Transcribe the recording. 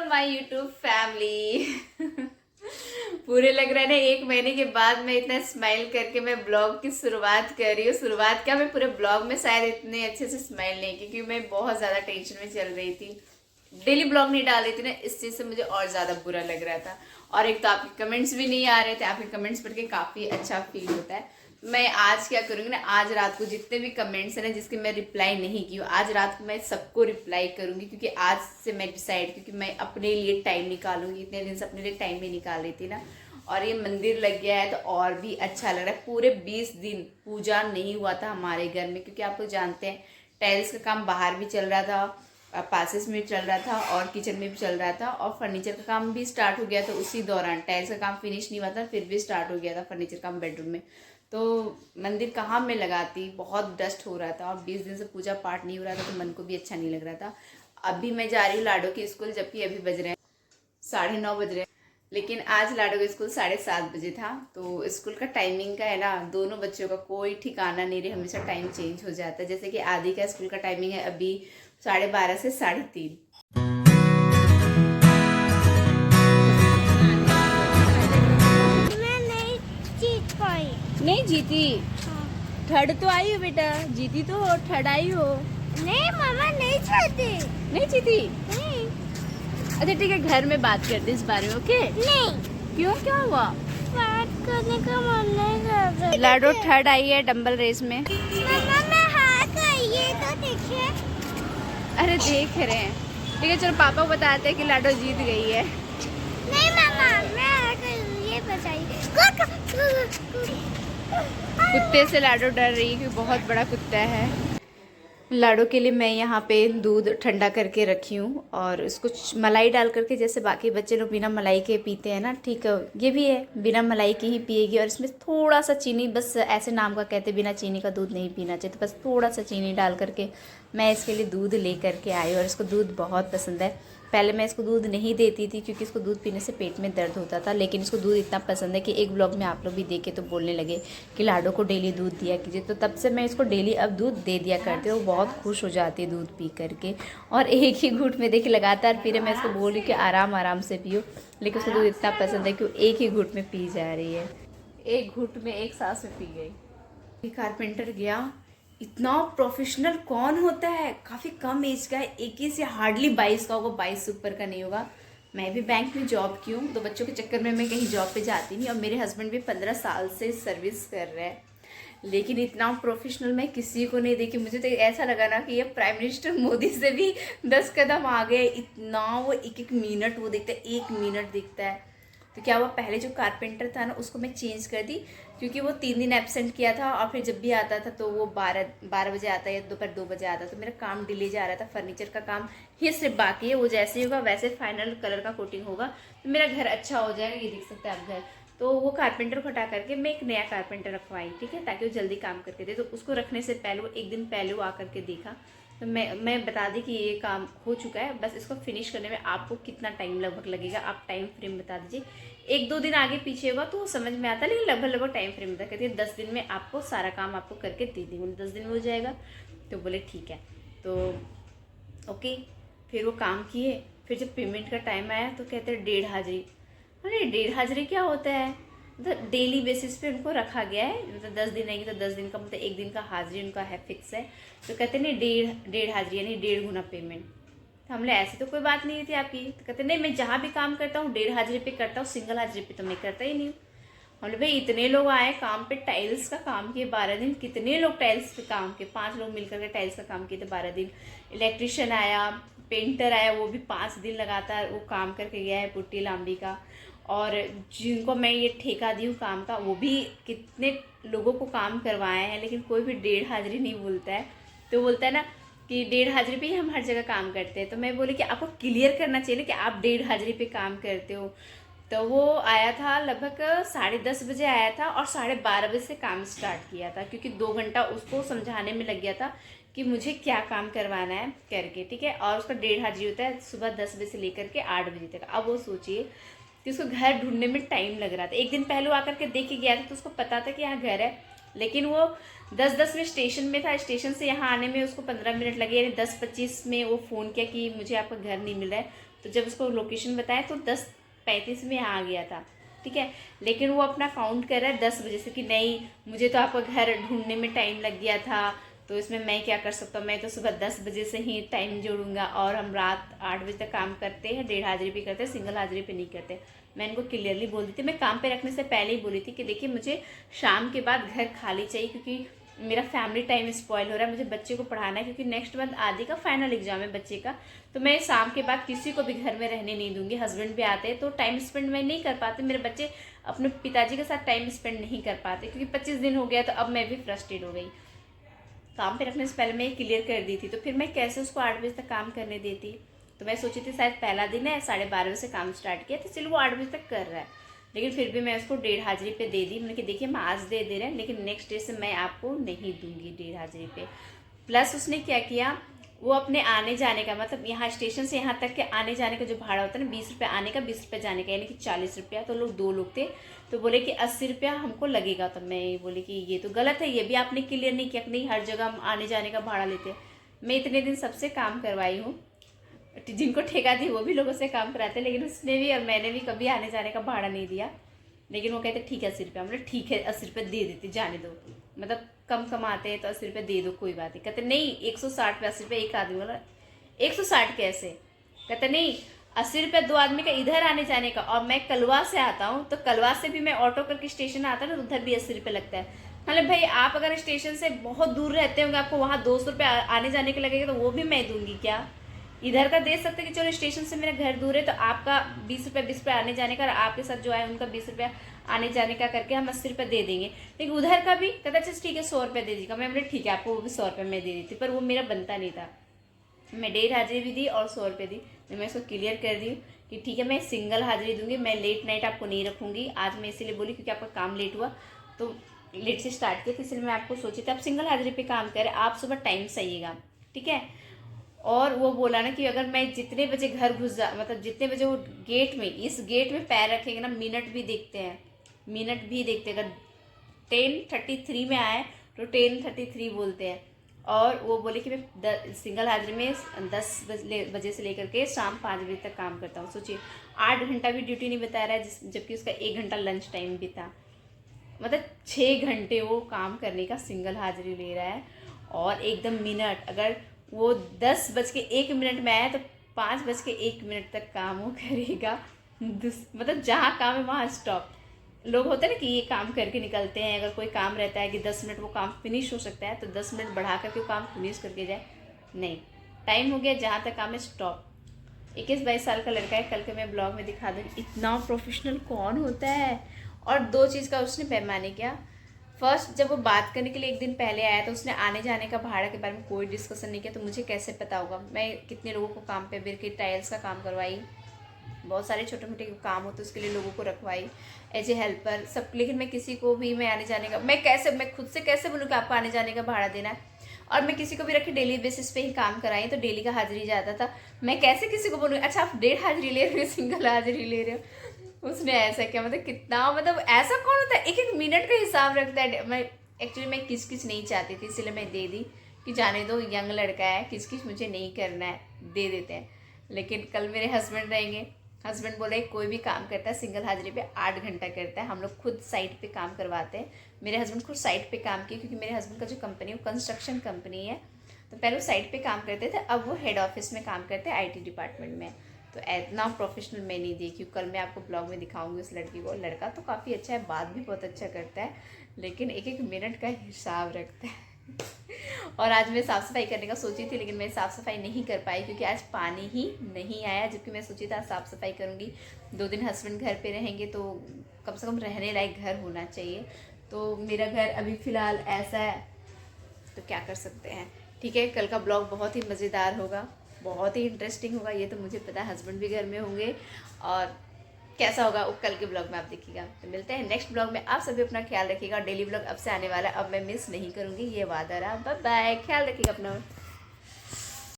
My YouTube family. पूरे लग रहा है ना 1 महीने के बाद मैं इतना स्माइल करके मैं ब्लॉग की शुरुआत कर रही हूँ। शुरुआत क्या, मैं पूरे ब्लॉग में शायद इतने अच्छे से स्माइल नहीं की, क्योंकि मैं बहुत ज़्यादा टेंशन में चल रही थी। डेली ब्लॉग नहीं डाल रही थी ना, इस चीज़ से मुझे और ज़्यादा बुरा लग रहा था। और एक तो आपके कमेंट्स भी नहीं आ रहे थे। आपके कमेंट्स पढ़ के काफ़ी अच्छा फील होता है। मैं आज क्या करूँगी ना, आज रात को जितने भी कमेंट्स हैं ना जिसके मैं रिप्लाई नहीं की हूँ, आज रात को मैं सबको रिप्लाई करूँगी। क्योंकि आज से मैं डिसाइड, क्योंकि मैं अपने लिए टाइम निकालूंगी। इतने दिन से अपने लिए टाइम भी निकाल रही थी ना, और ये मंदिर लग गया है तो और भी अच्छा लग रहा है। पूरे 20 दिन पूजा नहीं हुआ था हमारे घर में, क्योंकि आप लोग जानते हैं टाइल्स का काम बाहर भी चल रहा था, पासेस में भी चल रहा था और किचन में भी चल रहा था, और फर्नीचर का काम भी स्टार्ट हो गया था उसी दौरान। टाइल्स का काम फिनिश नहीं हुआ था, फिर भी स्टार्ट हो गया था फर्नीचर काम बेडरूम में। तो मंदिर कहाँ में लगाती, बहुत डस्ट हो रहा था, और 20 दिन से पूजा पाठ नहीं हो रहा था, तो मन को भी अच्छा नहीं लग रहा था। अभी मैं जा रही हूँ लाडो के स्कूल, जबकि अभी बज रहे हैं 9:30 बज रहे हैं। लेकिन आज लाडो का स्कूल 7:30 बजे था। तो स्कूल का टाइमिंग का है ना, दोनों बच्चों का कोई ठिकाना नहीं रहे, हमेशा टाइम चेंज हो जाता है। जैसे कि आदि का स्कूल का टाइमिंग है अभी 12:30 से 3:30। मैं नहीं जीत पाई। नहीं जीती? हाँ। थर्ड तो आई हो बेटा, जीती तो हो, थर्ड आई हो। नहीं मामा नहीं चाहती। नहीं जीती? नहीं अच्छा ठीक है, घर में बात करते इस बारे में, ओके? नहीं क्यों, क्या हुआ? बात करने का मन नहीं कर रहा। लाडो थर्ड आई है डंबल रेस में। मामा मैं हार गई, ये तो देखिए। अरे देख रहे हैं। ठीक है चलो, पापा को बताते हैं कि लाडो जीत गई है। नहीं मामा मैं हार गई, ये बताइए। कुत्ते से लाडो डर रही है, क्योंकि बहुत बड़ा कुत्ता है। लाडो के लिए मैं यहाँ पे दूध ठंडा करके रखी हूँ, और इसको मलाई डाल करके, जैसे बाकी बच्चे लोग बिना मलाई के पीते हैं ना, ठीक है ये भी है बिना मलाई के ही पिएगी। और इसमें थोड़ा सा चीनी, बस ऐसे नाम का कहते, बिना चीनी का दूध नहीं पीना चाहिए, तो बस थोड़ा सा चीनी डाल करके मैं इसके लिए दूध ले करके आई। और इसको दूध बहुत पसंद है। पहले मैं इसको दूध नहीं देती थी, क्योंकि इसको दूध पीने से पेट में दर्द होता था। लेकिन इसको दूध इतना पसंद है कि एक ब्लॉग में आप लोग भी देखे तो बोलने लगे कि लाडो को डेली दूध दिया कीजिए। तो तब से मैं इसको डेली अब दूध दे दिया करती हूँ। वो बहुत खुश हो जाती है दूध पी करके, और एक ही घूंट में देखिए लगातार पी रहे। मैं इसको बोल रही हूँ कि आराम आराम से पियो, लेकिन उसको दूध इतना पसंद है कि वो एक ही घूंट में पी जा रही है। एक घूंट में एक सांस में पी गई। कारपेंटर गया, इतना प्रोफेशनल कौन होता है, काफ़ी कम एज का है, 21 या हार्डली 22 का होगा, 22 से ऊपर का नहीं होगा। मैं भी बैंक में जॉब की हूँ, तो बच्चों के चक्कर में मैं कहीं जॉब पे जाती नहीं। और मेरे हस्बैंड भी 15 साल से सर्विस कर रहे हैं, लेकिन इतना प्रोफेशनल मैं किसी को नहीं देखी। मुझे तो ऐसा लगा ना कि ये प्राइम मिनिस्टर मोदी से भी 10 कदम आगे। इतना वो एक एक मिनट वो देखता है, 1 मिनट दिखता है। तो क्या हुआ, पहले जो कारपेंटर था ना उसको मैं चेंज कर दी, क्योंकि वो 3 दिन एब्सेंट किया था, और फिर जब भी आता था तो वो 12 बजे आता है या दोपहर 2 बजे आता। तो मेरा काम डिले जा रहा था। फर्नीचर का काम ही सिर्फ बाकी है, वो जैसे ही होगा वैसे फाइनल कलर का कोटिंग होगा तो मेरा घर अच्छा हो जाएगा। ये देख सकते हैं आप घर। तो वो कारपेंटर को हटा करके मैं एक नया कारपेंटर रखवाई, ठीक है, ताकि वो जल्दी काम करके दे। तो उसको रखने से पहले, वो 1 दिन पहले वो आकर के देखा, तो मैं बता दी कि ये काम हो चुका है, बस इसको फिनिश करने में आपको कितना टाइम लगभग लगेगा, आप टाइम फ्रेम बता दीजिए। 1-2 दिन आगे पीछे होगा तो वो समझ में आता है, लेकिन लगभग टाइम फ्रेम बता, कहती है 10 दिन में आपको सारा काम आपको करके दे दूँगी। 10 दिन में हो जाएगा? तो बोले ठीक है। तो ओके, फिर वो काम किए। फिर जब पेमेंट का टाइम आया तो कहते हैं 1.5 हाजिरी। अरे 1.5 हाजिरी क्या होता है? मतलब डेली बेसिस पे उनको रखा गया है, मतलब 10 दिन आएगी तो 10 दिन का, मतलब 1 दिन का हाजिरी उनका है, फिक्स है। तो कहते नहीं 1.5 हाजिरी यानी 1.5 गुना पेमेंट। तो हमने ऐसी तो कोई बात नहीं थी आपकी। तो कहते नहीं, मैं जहाँ भी काम करता हूँ 1.5 हाजिरी पे करता हूँ, सिंगल हाजिरी पे तो मैं करता ही नहीं हूँ। हमने भाई इतने लोग आए काम पे, टाइल्स का काम किए 12 दिन। कितने लोग टाइल्स पे काम किए? 5 लोग मिलकर के टाइल्स का काम किए थे 12 दिन। इलेक्ट्रिशियन आया, पेंटर आया, वो भी 5 दिन लगातार वो काम करके गया है, पुट्टी लांबी का। और जिनको मैं ये ठेका दी हूँ काम का, वो भी कितने लोगों को काम करवाए हैं, लेकिन कोई भी 1.5 हाजिरी नहीं बोलता है। तो बोलता है ना कि 1.5 हाजिरी पे ही हम हर जगह काम करते हैं। तो मैं बोली कि आपको क्लियर करना चाहिए कि आप 1.5 हाजिरी पे काम करते हो। तो वो आया था लगभग 10:30 बजे आया था, और 12:30 बजे से काम स्टार्ट किया था, क्योंकि 2 घंटा उसको समझाने में लग गया था कि मुझे क्या काम करवाना है करके, ठीक है। और उसका 1.5 हाजिरी होता है सुबह 10 बजे से लेकर के 8 बजे तक। अब वो सोचिए कि उसको घर ढूंढने में टाइम लग रहा था। एक दिन पहले वो आकर के देख के गया था, तो उसको पता था कि यहाँ घर है, लेकिन वो 10:10 में स्टेशन में था। स्टेशन से यहाँ आने में उसको 15 मिनट लगे, यानी 10:25 में वो फ़ोन किया कि मुझे आपका घर नहीं मिल रहा है। तो जब उसको लोकेशन बताया तो 10:35 में यहाँ आ गया था, ठीक है। लेकिन वो अपना काउंट कर रहा है 10 बजे से कि नहीं मुझे तो आपका घर ढूंढने में टाइम लग गया था, तो इसमें मैं क्या कर सकता हूँ, मैं तो सुबह 10 बजे से ही टाइम जोड़ूंगा और हम रात 8 बजे तक काम करते हैं, 1.5 हाजिरी पे करते हैं, सिंगल हाजिरी पे नहीं करते। मैं इनको क्लियरली बोल दी थी, मैं काम पे रखने से पहले ही बोली थी कि देखिए मुझे शाम के बाद घर खाली चाहिए, क्योंकि मेरा फैमिली टाइम स्पॉइल हो रहा है, मुझे बच्चे को पढ़ाना है, क्योंकि नेक्स्ट मंथ आदि का फाइनल एग्जाम है बच्चे का। तो मैं शाम के बाद किसी को भी घर में रहने नहीं दूंगी। हस्बैंड भी आते हैं तो टाइम स्पेंड मैं नहीं कर पाती, मेरे बच्चे अपने पिताजी के साथ टाइम स्पेंड नहीं कर पाते, क्योंकि 25 दिन हो गया तो अब मैं भी फ्रस्ट्रेट हो गई। काम पे रखने से पहले मैं क्लियर कर दी थी, तो फिर मैं कैसे उसको 8 बजे तक काम करने देती। तो मैं सोची थी शायद पहला दिन है, 12:30 बजे से काम स्टार्ट किया, तो चलो वो 8 बजे तक कर रहा है, लेकिन फिर भी मैं उसको 1.5 हाजिरी पे दे दी। मैंने कि देखिए हम आज दे रहे हैं, लेकिन नेक्स्ट डे से मैं आपको नहीं दूंगी 1.5 हाजिरी पे। प्लस उसने क्या किया, वो अपने आने जाने का, मतलब यहाँ स्टेशन से यहाँ तक के आने जाने का जो भाड़ा होता है ना, 20 रुपये आने का, 20 रुपये जाने का, यानी कि 40 रुपया। तो लोग 2 लोग थे, तो बोले कि 80 रुपया हमको लगेगा। तो मैं बोली कि ये तो गलत है, ये भी आपने क्लियर नहीं किया, नहीं हर जगह हम आने जाने का भाड़ा लेते हैं। मैं इतने दिन सबसे काम करवाई हूँ, जिनको ठेका दी वो भी लोगों से काम कराते, लेकिन उसने भी और मैंने भी कभी आने जाने का भाड़ा नहीं दिया। लेकिन वो कहते ठीक है 80 रुपया, मतलब ठीक है 80 रुपये दे देती, जाने दो, मतलब कम कमाते हैं तो 80 रुपये दे दो, कोई बात नहीं। कहते नहीं 160 पे 80 रुपये एक आदमी, बोला 160 कैसे, कहते नहीं 80 रुपये 2 आदमी का इधर आने जाने का, और मैं कलवा से आता हूँ तो कलवा से भी मैं ऑटो करके स्टेशन आता है ना, तो उधर भी 80 रुपये लगता है। मतलब भाई आप अगर स्टेशन से बहुत दूर रहते होंगे, आपको वहाँ 200 रुपये आने जाने के लगेगा, तो वो भी मैं दूंगी क्या? इधर का दे सकते कि चलो स्टेशन से मेरा घर दूर है, तो आपका 20 रुपये आने जाने का, और आपके साथ जो आए उनका 20 रुपया आने जाने का करके हम 80 रुपये दे देंगे। लेकिन उधर का भी कहता अच्छा ठीक है 100 रुपये दे दीजिएगा। मैं बोले ठीक है आपको वो भी 100 रुपये मैं दे देती, पर वो मेरा बनता नहीं था। मैं 1.5 हाजिरी भी दी और 100 रुपये दी। तो मैं इसको क्लियर कर दी कि ठीक है मैं सिंगल हाजिरी दूंगी, मैं लेट नाइट आपको नहीं रखूँगी। आज मैं इसीलिए बोली क्योंकि आपका काम लेट हुआ, तो लेट से स्टार्ट किया, इसलिए मैं आपको सोची थी आप सिंगल हाजिरी पे काम करें, आप सुबह टाइम से आइएगा, ठीक है। और वो बोला ना कि अगर मैं जितने बजे घर घुस जा, मतलब जितने बजे वो गेट में, इस गेट में पैर रखेंगे ना, मिनट भी देखते हैं, मिनट भी देखते हैं। अगर 10:33 में आए तो 10:33 बोलते हैं। और वो बोले कि मैं सिंगल हाजिरी में 10 बजे से लेकर के शाम 5 बजे तक काम करता हूँ। सोचिए 8 घंटा भी ड्यूटी नहीं बता रहा है, जबकि उसका 1 घंटा लंच टाइम भी था। मतलब 6 घंटे वो काम करने का सिंगल हाजिरी ले रहा है। और एकदम मिनट, अगर वो 10:01 में आया तो 5:01 तक काम वो करेगा। मतलब जहाँ काम है वहाँ स्टॉप। लोग होते हैं ना कि ये काम करके निकलते हैं, अगर कोई काम रहता है कि 10 मिनट वो काम फिनिश हो सकता है तो 10 मिनट बढ़ा करके वो काम फिनिश करके जाए, नहीं, टाइम हो गया जहाँ तक काम है स्टॉप। 21-22 साल का लड़का है, कल के मैं ब्लॉग में दिखा दूँगी इतना प्रोफेशनल कौन होता है। और 2 चीज़ का उसने पैमाने किया। फर्स्ट जब वो बात करने के लिए 1 दिन पहले आया तो उसने आने जाने का भाड़ा के बारे में कोई डिस्कशन नहीं किया, तो मुझे कैसे पता होगा। मैं कितने लोगों को काम पे बिरके टाइल्स का काम करवाई, बहुत सारे छोटे मोटे काम होते उसके लिए लोगों को रखवाई एज ए हेल्पर सब। लेकिन मैं किसी को भी मैं आने जाने का, मैं खुद से कैसे बोलूँ कि आपको आने जाने का भाड़ा देना है। और मैं किसी को भी रखी डेली बेसिस पे ही काम कराई, तो डेली का हाजिरी ज़्यादा था। मैं कैसे किसी को बोलूँ अच्छा आप 1.5 हाजिरी ले रहे हो, सिंगल हाजिरी ले रहे हो। उसने ऐसा किया, मतलब कितना, मतलब ऐसा कौन होता है 1-1 मिनट का हिसाब रखता है। मैं एक्चुअली मैं किस नहीं चाहती थी, इसलिए मैं दे दी कि जाने दो यंग लड़का है, किस मुझे नहीं करना है, दे देते हैं। लेकिन कल मेरे हस्बैंड रहेंगे, हस्बैंड बोले कोई भी काम करता है सिंगल हाजिरी पे 8 घंटा करता है, हम लोग खुद साइट पे काम करवाते हैं। मेरे हस्बैंड खुद साइट पे काम किए, क्योंकि मेरे हस्बैंड का जो कंपनी है वो कंस्ट्रक्शन कंपनी है। तो पहले वो साइट पे काम करते थे, अब वो हेड ऑफिस में काम करते हैं IT डिपार्टमेंट में। तो इतना प्रोफेशनल मैं नहीं देखी। कल मैं आपको ब्लॉग में दिखाऊंगी उस लड़की को। लड़का तो काफ़ी अच्छा है, बात भी बहुत अच्छा करता है, लेकिन 1-1 मिनट का हिसाब रखता है। और आज मैं साफ़ सफाई करने का सोची थी, लेकिन मैं साफ़ सफाई नहीं कर पाई क्योंकि आज पानी ही नहीं आया। जबकि मैं सोची था साफ़ सफाई करूँगी, 2 दिन हस्बैंड घर पे रहेंगे तो कम से कम रहने लायक घर होना चाहिए। तो मेरा घर अभी फ़िलहाल ऐसा है, तो क्या कर सकते हैं। ठीक है, कल का ब्लॉग बहुत ही मज़ेदार होगा, बहुत ही इंटरेस्टिंग होगा, ये तो मुझे पता है। हस्बैंड भी घर में होंगे और कैसा होगा वो कल के ब्लॉग में आप देखिएगा। तो मिलते हैं नेक्स्ट ब्लॉग में। आप सभी अपना ख्याल रखिएगा। डेली ब्लॉग अब से आने वाला है, अब मैं मिस नहीं करूँगी, ये वादा रहा। बाय बाय, ख्याल रखिएगा अपना।